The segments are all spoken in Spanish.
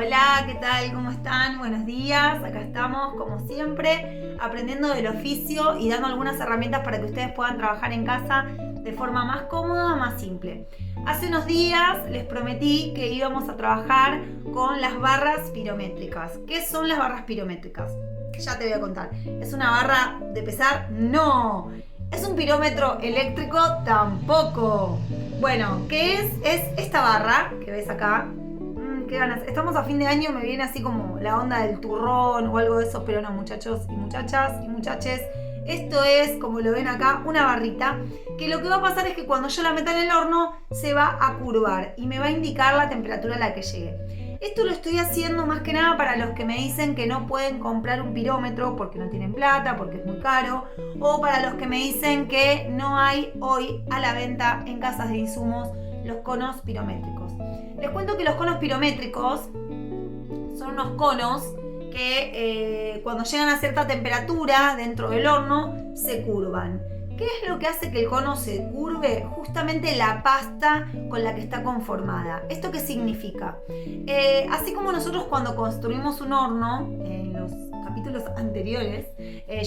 Hola, ¿qué tal? ¿Cómo están? Buenos días. Acá estamos, como siempre, aprendiendo del oficio y dando algunas herramientas para que ustedes puedan trabajar en casa de forma más cómoda, más simple. Hace unos días les prometí que íbamos a trabajar con las barras pirométricas. ¿Qué son las barras pirométricas? Ya te voy a contar. ¿Es una barra de pesar? No. ¿Es un pirómetro eléctrico? Tampoco. Bueno, ¿qué es? Es esta barra que ves acá. Qué ganas. Estamos a fin de año, me viene así como la onda del turrón o algo de eso, pero no, muchachos y muchachas y muchaches. Esto es, como lo ven acá, una barrita que lo que va a pasar es que cuando yo la meta en el horno se va a curvar y me va a indicar la temperatura a la que llegue. Esto lo estoy haciendo más que nada para los que me dicen que no pueden comprar un pirómetro porque no tienen plata, porque es muy caro, o para los que me dicen que no hay hoy a la venta en casas de insumos los conos pirométricos. Les cuento que los conos pirométricos son unos conos que cuando llegan a cierta temperatura dentro del horno se curvan. ¿Qué es lo que hace que el cono se curve? Justamente la pasta con la que está conformada. ¿Esto qué significa? Así como nosotros cuando construimos un horno, en los capítulos anteriores,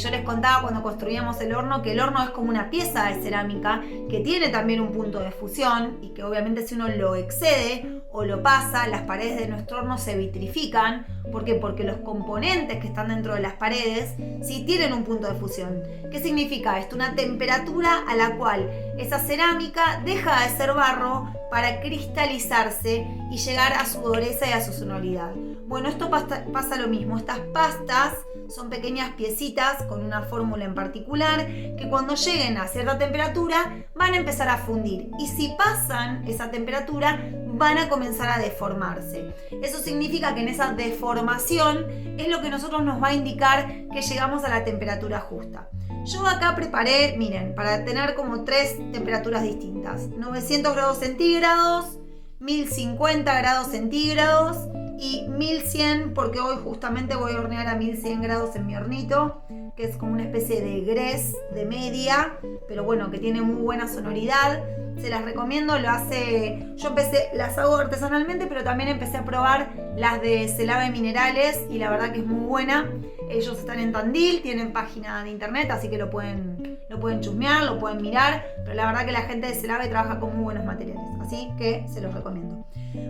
yo les contaba cuando construíamos el horno que el horno es como una pieza de cerámica que tiene también un punto de fusión y que obviamente si uno lo excede o lo pasa, las paredes de nuestro horno se vitrifican. ¿Por qué? Porque los componentes que están dentro de las paredes sí tienen un punto de fusión. ¿Qué significa esto? Una temperatura a la cual esa cerámica deja de ser barro para cristalizarse y llegar a su dureza y a su sonoridad. Bueno, esto pasa lo mismo. Estas pastas son pequeñas piecitas con una fórmula en particular que cuando lleguen a cierta temperatura van a empezar a fundir. Y si pasan esa temperatura van a comenzar a deformarse. Eso significa que en esa deformación es lo que nosotros nos va a indicar que llegamos a la temperatura justa. Yo acá preparé, miren, para tener como 3 temperaturas distintas. 900 grados centígrados, 1050 grados centígrados y 1100, porque hoy justamente voy a hornear a 1100 grados en mi hornito, que es como una especie de grés de media, pero bueno, que tiene muy buena sonoridad. Se las recomiendo, yo las hago artesanalmente, pero también empecé a probar las de Celave Minerales y la verdad que es muy buena. Ellos están en Tandil, tienen página de internet, así que lo pueden chusmear, lo pueden mirar, pero la verdad que la gente de Celave trabaja con muy buenos materiales, así que se los recomiendo.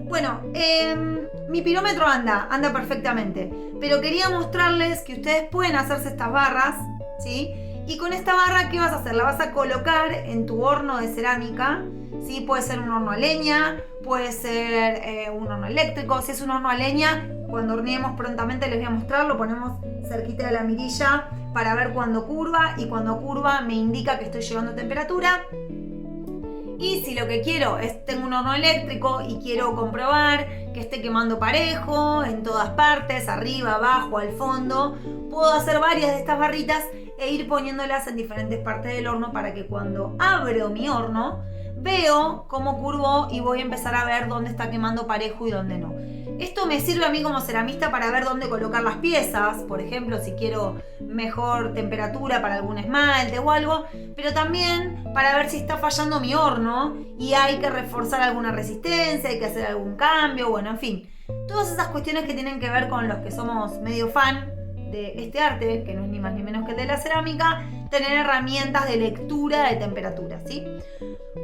Bueno, mi pirómetro anda perfectamente, pero quería mostrarles que ustedes pueden hacerse estas barras, ¿sí? Y con esta barra, ¿qué vas a hacer? La vas a colocar en tu horno de cerámica, ¿sí? Puede ser un horno a leña, puede ser un horno eléctrico. Si es un horno a leña, cuando horneemos prontamente les voy a mostrar, lo ponemos cerquita de la mirilla para ver cuando curva, y cuando curva me indica que estoy llegando a temperatura. Y si lo que quiero es, tengo un horno eléctrico y quiero comprobar que esté quemando parejo en todas partes, arriba, abajo, al fondo, puedo hacer varias de estas barritas e ir poniéndolas en diferentes partes del horno para que cuando abro mi horno veo cómo curvó y voy a empezar a ver dónde está quemando parejo y dónde no. Esto me sirve a mí como ceramista para ver dónde colocar las piezas, por ejemplo, si quiero mejor temperatura para algún esmalte o algo, pero también para ver si está fallando mi horno y hay que reforzar alguna resistencia, hay que hacer algún cambio, bueno, en fin. Todas esas cuestiones que tienen que ver con los que somos medio fan de este arte, que no es ni más ni menos que el de la cerámica, tener herramientas de lectura de temperatura, ¿sí?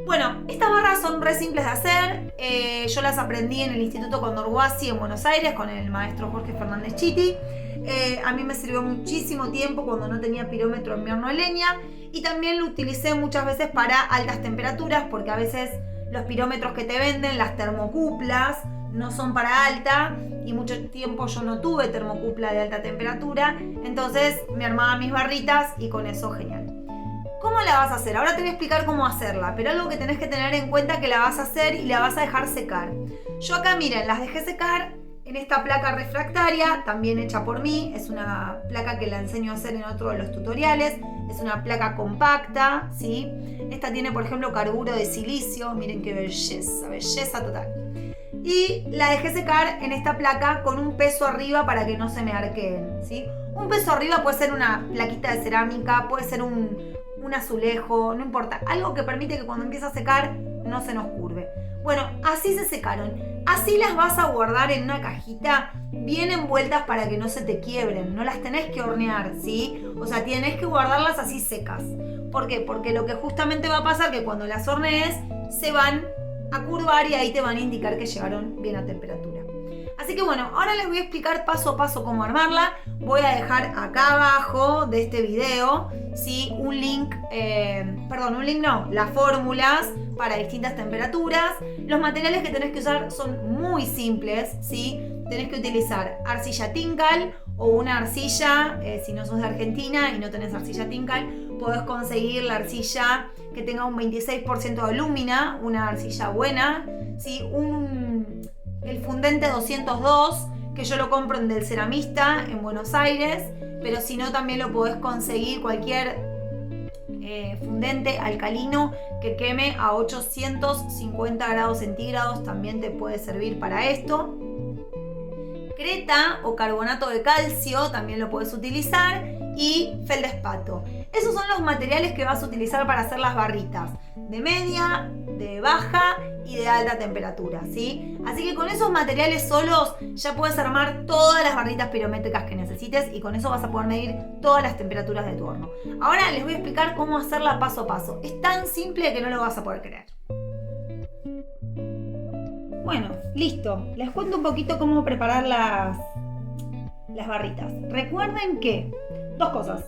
Bueno, estas barras son re simples de hacer. Yo las aprendí en el Instituto Condorguasi en Buenos Aires con el maestro Jorge Fernández Chiti. A mí me sirvió muchísimo tiempo cuando no tenía pirómetro en mi horno de leña, y también lo utilicé muchas veces para altas temperaturas, porque a veces los pirómetros que te venden, las termocuplas, no son para alta, y mucho tiempo yo no tuve termocupla de alta temperatura, entonces me armaba mis barritas y con eso genial. ¿Cómo la vas a hacer? Ahora te voy a explicar cómo hacerla, pero algo que tenés que tener en cuenta que la vas a hacer y la vas a dejar secar. Yo acá, miren, las dejé secar en esta placa refractaria, también hecha por mí. Es una placa que la enseño a hacer en otro de los tutoriales. Es una placa compacta, ¿sí? Esta tiene, por ejemplo, carburo de silicio. Miren qué belleza, belleza total. Y la dejé secar en esta placa con un peso arriba para que no se me arqueen, ¿sí? Un peso arriba puede ser una plaquita de cerámica, puede ser un azulejo, no importa. Algo que permite que cuando empiece a secar no se nos curve. Bueno, así se secaron. Así las vas a guardar en una cajita bien envueltas para que no se te quiebren. No las tenés que hornear, ¿sí? O sea, tienes que guardarlas así secas. ¿Por qué? Porque lo que justamente va a pasar es que cuando las hornees se van a curvar y ahí te van a indicar que llegaron bien a temperatura. Así que bueno, ahora les voy a explicar paso a paso cómo armarla. Voy a dejar acá abajo de este video, ¿sí? Las fórmulas para distintas temperaturas. Los materiales que tenés que usar son muy simples, ¿sí? Tenés que utilizar arcilla Tincal o una arcilla, si no sos de Argentina y no tenés arcilla Tincal, podés conseguir la arcilla que tenga un 26% de alúmina, una arcilla buena, ¿sí? El fundente 202, que yo lo compro en Del Ceramista en Buenos Aires, pero si no también lo podés conseguir cualquier fundente alcalino que queme a 850 grados centígrados, también te puede servir para esto. Creta o carbonato de calcio también lo puedes utilizar, y feldespato. Esos son los materiales que vas a utilizar para hacer las barritas de media, de baja y de alta temperatura, ¿sí? Así que con esos materiales solos ya puedes armar todas las barritas pirométricas que necesites y con eso vas a poder medir todas las temperaturas de tu horno. Ahora les voy a explicar cómo hacerla paso a paso. Es tan simple que no lo vas a poder creer. Bueno, listo. Les cuento un poquito cómo preparar las barritas. Recuerden que, dos cosas.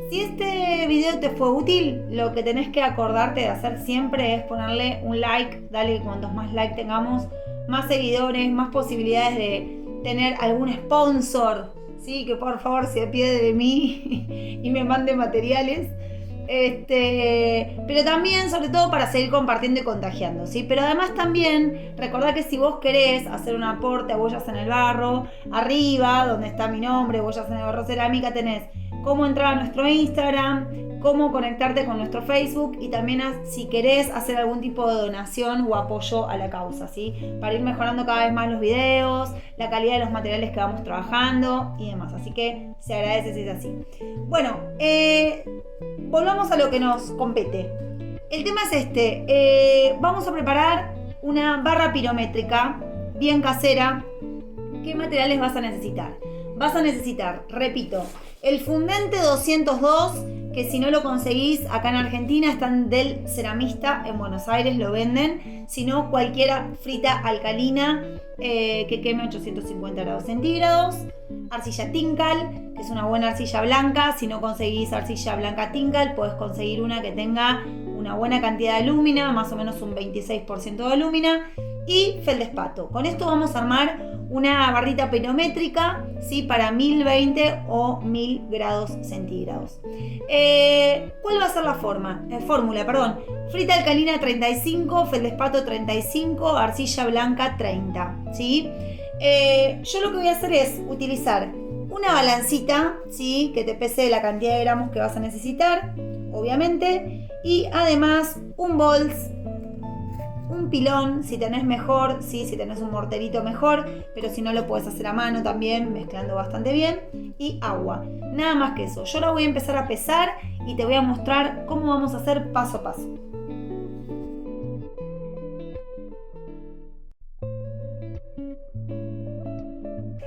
Si este video te fue útil, lo que tenés que acordarte de hacer siempre es ponerle un like. Dale, cuantos más like tengamos, más seguidores, más posibilidades de tener algún sponsor, ¿sí? Que por favor se apiade de mí y me mande materiales. Pero también, sobre todo, para seguir compartiendo y contagiando, ¿sí? Pero además también, recordá que si vos querés hacer un aporte a Boyas en el Barro, arriba, donde está mi nombre, Boyas en el Barro Cerámica, tenés cómo entrar a nuestro Instagram, cómo conectarte con nuestro Facebook y también si querés hacer algún tipo de donación o apoyo a la causa, ¿sí? Para ir mejorando cada vez más los videos, la calidad de los materiales que vamos trabajando y demás. Así que se agradece si es así. Bueno, volvamos a lo que nos compete. El tema es vamos a preparar una barra pirométrica bien casera. ¿Qué materiales vas a necesitar? Vas a necesitar, repito, el fundente 202, que si no lo conseguís acá en Argentina están Del Ceramista en Buenos Aires, lo venden. Si no, cualquiera frita alcalina que queme 850 grados centígrados. Arcilla Tincal, que es una buena arcilla blanca. Si no conseguís arcilla blanca Tincal, podés conseguir una que tenga una buena cantidad de alúmina, más o menos un 26% de alúmina. Y feldespato. Con esto vamos a armar una barrita pirométrica, ¿sí? Para 1020 o 1000 grados centígrados. ¿Cuál va a ser la fórmula? Frita alcalina 35, feldespato 35, arcilla blanca 30, ¿sí? Yo lo que voy a hacer es utilizar una balancita, ¿sí? Que te pese la cantidad de gramos que vas a necesitar, obviamente, y además un bols, un pilón, si tenés mejor, ¿sí? Si tenés un morterito mejor, pero si no lo puedes hacer a mano también, mezclando bastante bien, y agua. Nada más que eso. Yo ahora voy a empezar a pesar y te voy a mostrar cómo vamos a hacer paso a paso.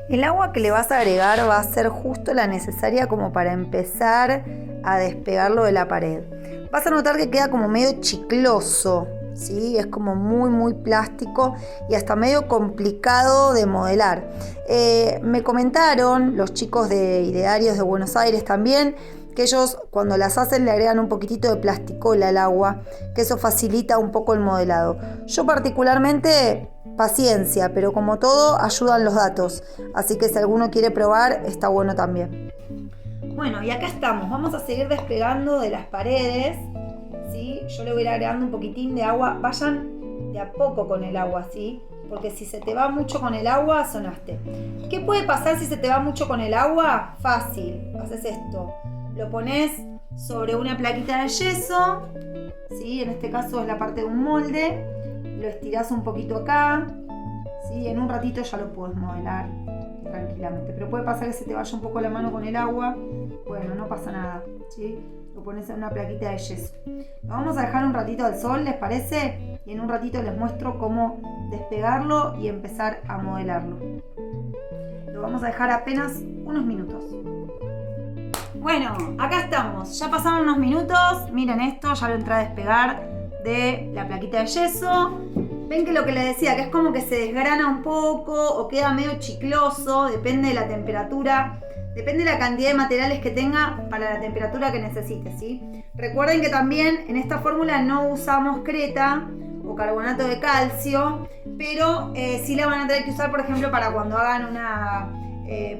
El agua que le vas a agregar va a ser justo la necesaria como para empezar a despegarlo de la pared. Vas a notar que queda como medio chicloso, ¿sí? Es como muy plástico y hasta medio complicado de modelar. Me comentaron los chicos de Idearios de Buenos Aires también que ellos cuando las hacen le agregan un poquitito de plasticola al agua, que eso facilita un poco el modelado. Yo particularmente, paciencia, pero como todo ayudan los datos, así que si alguno quiere probar está bueno también. Bueno, y acá estamos, vamos a seguir despegando de las paredes, ¿sí? Yo le voy a ir agregando un poquitín de agua, vayan de a poco con el agua, ¿sí? Porque si se te va mucho con el agua, sonaste. ¿Qué puede pasar si se te va mucho con el agua? Fácil, haces esto, lo pones sobre una plaquita de yeso, ¿sí? En este caso es la parte de un molde, lo estirás un poquito acá, ¿sí? En un ratito ya lo puedes modelar tranquilamente, pero puede pasar que se te vaya un poco la mano con el agua. Bueno, no pasa nada, ¿sí? lo pones en una plaquita de yeso. Lo vamos a dejar un ratito al sol, ¿les parece? Y en un ratito les muestro cómo despegarlo y empezar a modelarlo. Lo vamos a dejar apenas unos minutos. Bueno, acá estamos. Ya pasaron unos minutos. Miren esto, ya lo entré a despegar de la plaquita de yeso. Ven que lo que les decía, que es como que se desgrana un poco o queda medio chicloso, depende de la temperatura, depende de la cantidad de materiales que tenga para la temperatura que necesite, ¿sí? Recuerden que también en esta fórmula no usamos creta o carbonato de calcio, pero sí la van a tener que usar, por ejemplo, para cuando hagan una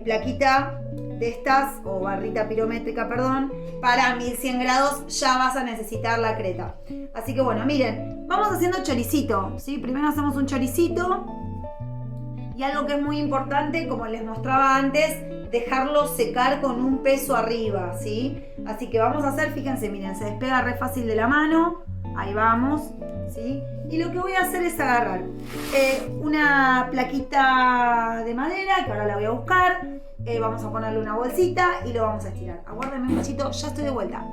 plaquita de estas, o barrita pirométrica, perdón, para 1100 grados ya vas a necesitar la creta. Así que bueno, miren, vamos haciendo choricito, ¿sí? Primero hacemos un choricito y algo que es muy importante, como les mostraba antes, dejarlo secar con un peso arriba, ¿sí? Así que vamos a hacer, fíjense, miren, se despega re fácil de la mano, ahí vamos, ¿sí? Y lo que voy a hacer es agarrar una plaquita de madera, que ahora la voy a buscar, vamos a ponerle una bolsita y lo vamos a estirar. Aguárdenme un poquito, ya estoy de vuelta.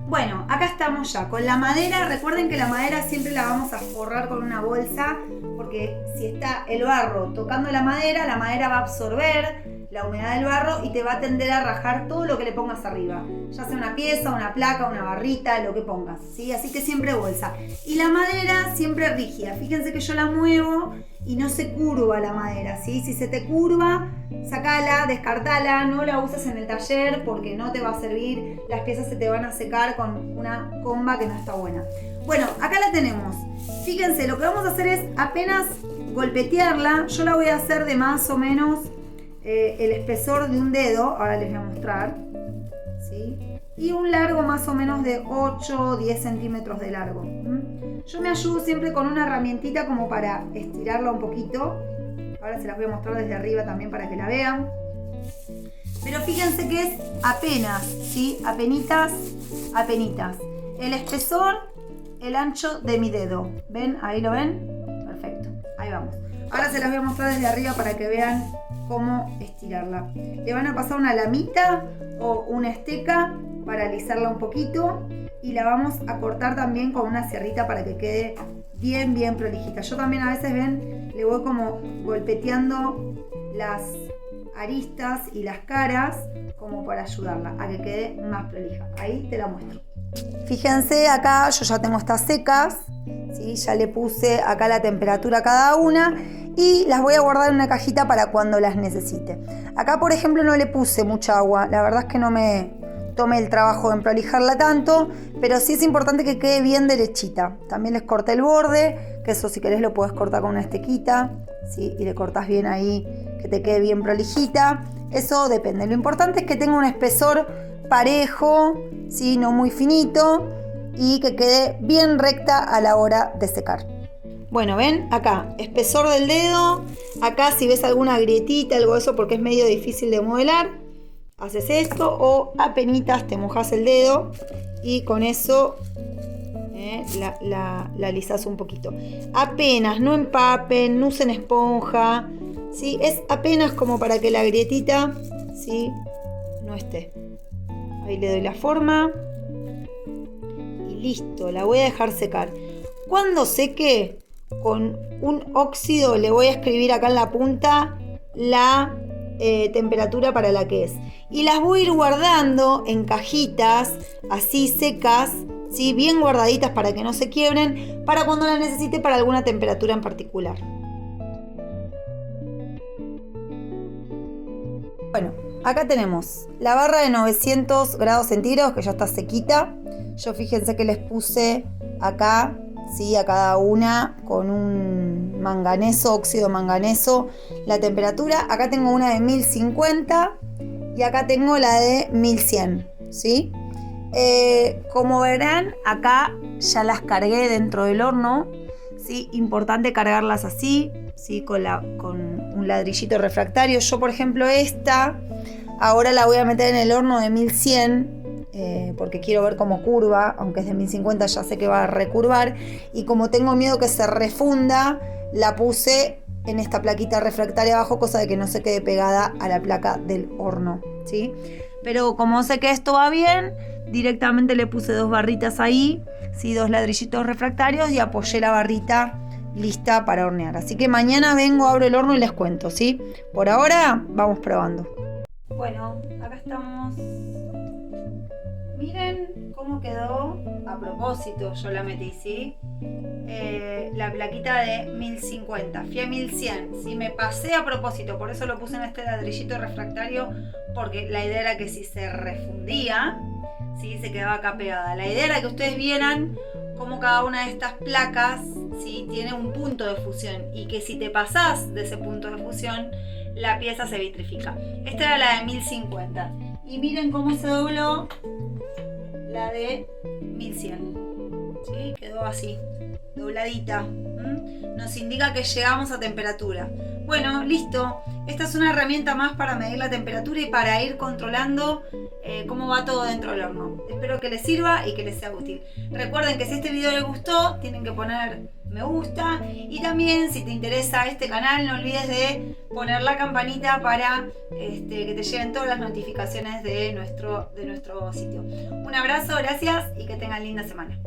Bueno, acá estamos ya con la madera. Recuerden que la madera siempre la vamos a forrar con una bolsa, porque si está el barro tocando la madera va a absorber la humedad del barro y te va a tender a rajar todo lo que le pongas arriba, ya sea una pieza, una placa, una barrita, lo que pongas, ¿sí? Así que siempre bolsa. Y la madera siempre rígida. Fíjense que yo la muevo y no se curva la madera, ¿sí? Si se te curva, sacala, descartala, no la uses en el taller porque no te va a servir, las piezas se te van a secar con una comba que no está buena. Bueno, acá la tenemos. Fíjense, lo que vamos a hacer es apenas golpetearla. Yo la voy a hacer de más o menos el espesor de un dedo, ahora les voy a mostrar, ¿sí? Y un largo más o menos de 8 o 10 centímetros de largo. Yo me ayudo siempre con una herramientita como para estirarla un poquito. Ahora se las voy a mostrar desde arriba también para que la vean. Pero fíjense que es apenas, ¿sí? Apenitas. El espesor, el ancho de mi dedo. ¿Ven? ¿Ahí lo ven? Perfecto. Ahí vamos. Ahora se las voy a mostrar desde arriba para que vean cómo estirarla. Le van a pasar una lamita o una esteca para alisarla un poquito y la vamos a cortar también con una sierrita para que quede bien prolijita. Yo también a veces, ven, le voy como golpeteando las aristas y las caras como para ayudarla a que quede más prolija. Ahí te la muestro. Fíjense, acá yo ya tengo estas secas, ¿sí? Ya le puse acá la temperatura a cada una y las voy a guardar en una cajita para cuando las necesite. Acá, por ejemplo, no le puse mucha agua. La verdad es que no me tomé el trabajo de prolijarla tanto, pero sí es importante que quede bien derechita. También les corté el borde, que eso si querés lo puedes cortar con una estequita, ¿sí? Y le cortás bien ahí, que te quede bien prolijita. Eso depende. Lo importante es que tenga un espesor parejo, ¿sí? No muy finito, y que quede bien recta a la hora de secar. Bueno, ven acá, espesor del dedo. Acá si ves alguna grietita, algo de eso, porque es medio difícil de modelar, haces esto, o apenitas te mojas el dedo y con eso la alisás un poquito. Apenas, no empapen, no usen esponja, ¿sí? Es apenas como para que la grietita, ¿sí?, no esté. Ahí le doy la forma y listo, la voy a dejar secar. Cuando seque, con un óxido le voy a escribir acá en la punta la temperatura para la que es. Y las voy a ir guardando en cajitas así secas, ¿sí?, bien guardaditas para que no se quiebren, para cuando las necesite para alguna temperatura en particular. Bueno, acá tenemos la barra de 900 grados centígrados que ya está sequita. Yo fíjense que les puse acá, ¿sí?, a cada una con un manganeso, óxido manganeso, la temperatura. Acá tengo una de 1050 y acá tengo la de 1100, ¿sí? Como verán, acá ya las cargué dentro del horno, ¿sí? Importante cargarlas así, ¿sí?, con un ladrillito refractario. Yo, por ejemplo, esta ahora la voy a meter en el horno de 1100 porque quiero ver cómo curva, aunque es de 1050 ya sé que va a recurvar, y como tengo miedo que se refunda, la puse en esta plaquita refractaria abajo, cosa de que no se quede pegada a la placa del horno, ¿sí? Pero como sé que esto va bien, directamente le puse 2 barritas ahí, ¿sí? 2 ladrillitos refractarios y apoyé la barrita lista para hornear. Así que mañana vengo, abro el horno y les cuento, ¿sí? Por ahora vamos probando. Bueno, acá estamos. Miren cómo quedó. A propósito, yo la metí, ¿sí? La plaquita de 1050. Fui a 1100. ¿Sí? Me pasé a propósito, por eso lo puse en este ladrillito refractario, porque la idea era que si se refundía, ¿sí? Se quedaba acá pegada. La idea era que ustedes vieran cómo cada una de estas placas, ¿sí? Tiene un punto de fusión y que si te pasás de ese punto de fusión, la pieza se vitrifica. Esta era la de 1050. Y miren cómo se dobló la de 1100. ¿Sí? Quedó así, dobladita. Nos indica que llegamos a temperatura. Bueno, listo. Esta es una herramienta más para medir la temperatura y para ir controlando cómo va todo dentro del horno. Espero que les sirva y que les sea útil. Recuerden que si este video les gustó, tienen que poner me gusta. Y también, si te interesa este canal, no olvides de poner la campanita para que te lleguen todas las notificaciones de nuestro sitio. Un abrazo, gracias y que tengan linda semana.